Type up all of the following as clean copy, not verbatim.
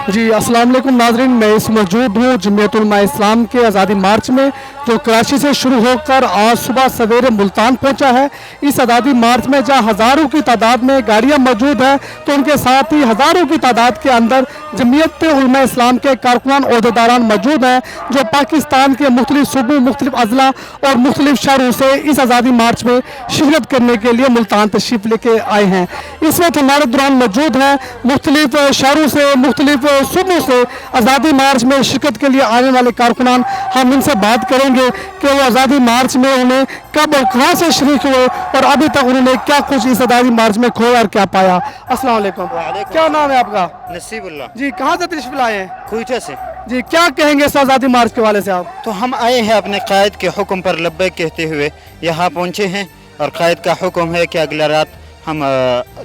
जी अस्सलाम वालेकुम नाज़रीन, मैं इस मौजूद हूँ जमीयत उलमा इस्लाम के आज़ादी मार्च में जो कराची से शुरू होकर आज सुबह सवेरे मुल्तान पहुँचा है। इस आज़ादी मार्च में जहाँ हज़ारों की तादाद में गाड़ियाँ मौजूद हैं तो उनके साथ ही हज़ारों की तादाद के अंदर जमीयत उलमा इस्लाम के कारकुनान ओहदेदारान मौजूद हैं जो पाकिस्तान के मुख्तलिफ सूबों, मुख्तलिफ अजला और मुख्तलिफ शहरों से इस आज़ादी मार्च में शिरकत करने के लिए मुल्तान तशरीफ़ लेके आए हैं। इस वक्त हमारे दौरान मौजूद हैं मुख्तलिफ शहरों से, मुख्तलिफ सूबों से आज़ादी मार्च में शिरकत के लिए आने वाले कारकुनान। हम इनसे बात करेंगे कि वो आज़ादी मार्च में उन्हें कब और कहाँ से शरीक हुए और अभी तक उन्होंने क्या कुछ इस आज़ादी मार्च में खोया और क्या पाया। अस्सलाम वालेकुम। क्या नाम है आपका? नसीबुल्लाह जी, कहाँ से तशरीफ लाए हैं? क्वेटा से। जी, क्या कहेंगे इस आज़ादी मार्च के वाले से आप? तो हम आए हैं अपने कायद के हुक्म पर लब्बैक कहते हुए यहाँ पहुँचे हैं और कायद का हुक्म है कि अगला रात हम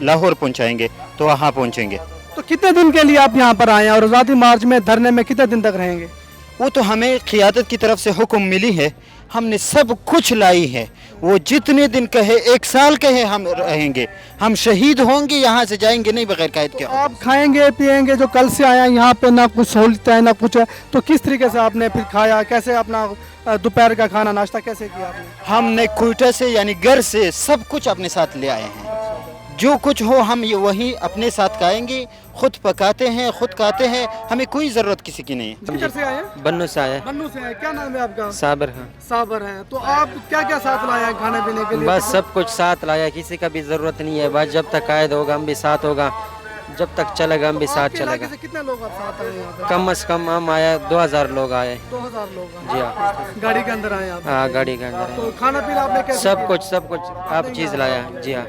लाहौर पहुँचाएंगे, तो वहाँ पहुँचेंगे। तो कितने दिन के लिए आप यहाँ पर आए हैं और आज़ादी मार्च में धरने में कितने दिन तक रहेंगे? वो तो हमें क़ियादत की तरफ से हुक्म मिली है, हमने सब कुछ लाई है। वो जितने दिन कहे, 1 साल कहे, हम रहेंगे। हम शहीद होंगे, यहाँ से जाएंगे नहीं बगैर कायद के। आप खाएंगे पिएंगे, जो कल से आया यहाँ पे ना कुछ सहूलत है ना कुछ है, तो किस तरीके से आपने फिर खाया, कैसे अपना दोपहर का खाना नाश्ता कैसे किया आपने? हमने क्वेटा से यानी घर से सब कुछ अपने साथ ले आए हैं। जो कुछ हो हम ये वही अपने साथ खाएंगे, खुद पकाते हैं, खुद खाते हैं, हमें कोई ज़रूरत किसी की नहीं है। किधर से आए हैं? बन्नू से आया। बन्नू से आए। क्या नाम है आपका? साबर खान। साबर है। तो आप क्या क्या साथ लाए हैं खाने पीने के लिए? बस सब कुछ साथ लाया, किसी का भी ज़रूरत नहीं है। बस जब तक कायद होगा हम भी साथ होगा, जब तक चलेगा हम भी साथ आपके इलाके चलेगा। से कितने लोग आप साथ आए हैं यहाँ पे? कम से कम हम आया 2000 लोग आए। 2000 लोग हैं। जी हाँ। गाड़ी के अंदर आए आप? हाँ, गाड़ी के अंदर तो है। खाना पीना आपने कैसे सब किया? कुछ आप चीज़ लाया। जी हाँ।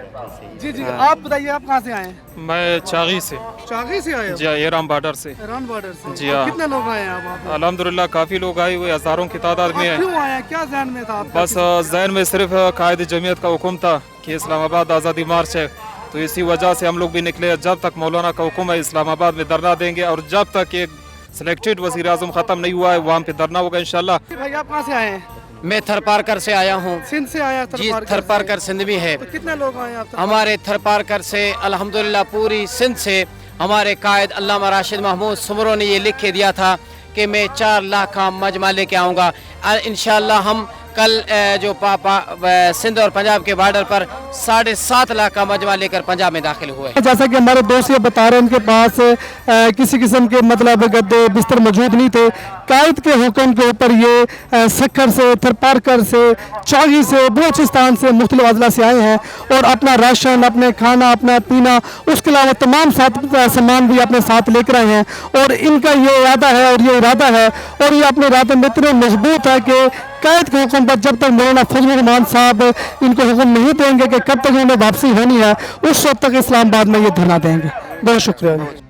जी जी, हाँ। आप बताइए आप कहाँ से आए हैं? मैं चागी से। चागी से आए हो? जी हाँ, ईरान बॉर्डर से। ईरान बॉर्डर से। जी हाँ। कितने लोग आए हैं आप वहाँ पे? अल्हम्दुलिल्लाह काफ़ी लोग आए हुए, हज़ारों की तादाद में आप है। क्यों आए हैं? क्या ज़हन में था आपका? बस जहन में सिर्फ कायद जमीयत का हुक्म था कि इस्लामाबाद आज़ादी मार्च है, तो इसी वजह से हम लोग भी निकले। जब तक मौलाना का हुक्म है इस्लामाबाद में धरना देंगे और जब तक एक सिलेक्टेड वज़ीर आज़म ख़त्म नहीं हुआ है वहाँ पे धरना होगा इंशाल्लाह। भाई आप कहाँ से आए हैं? मैं थरपारकर से आया हूँ। सिंध से आया? जी, थरपारकर सिंध में है। तो कितने लोग आए हैं आप? हमारे थरपारकर से अल्हम्दुलिल्लाह पूरी सिंध से हमारे कायद अल्लामा राशिद महमूद सुमरो ने ये लिख के दिया था कि मैं 4 लाख का मजमा लेके आऊँगा। इंशाअल्लाह हम कल जो सिंध और पंजाब के बॉर्डर पर 7.5 लाख का मजमा लेकर पंजाब में दाखिल हुए। जैसा कि हमारे दोस्त ये बता रहे हैं उनके पास किसी किस्म के मतलब गद्दे बिस्तर मौजूद नहीं थे। कायद के हुक्म के ऊपर ये सक्कर से, थरपारकर से, चागी से, बलूचिस्तान से, मुख्तलिफ अजला से आए हैं और अपना राशन, अपने खाना, अपना पीना, उसके अलावा तमाम सामान भी अपने साथ लेकर आए हैं। और इनका ये इरादा है और ये इरादा है और ये अपने इरादे में इतने मजबूत है कि कायद के हुक्म पर जब तक मौलाना फजल रहमान साहब इनको हुक्म नहीं देंगे कि कब तक उन्हें वापसी होनी है, उस वक्त तक इस्लामाबाद में ये धरना देंगे। बहुत शुक्रिया।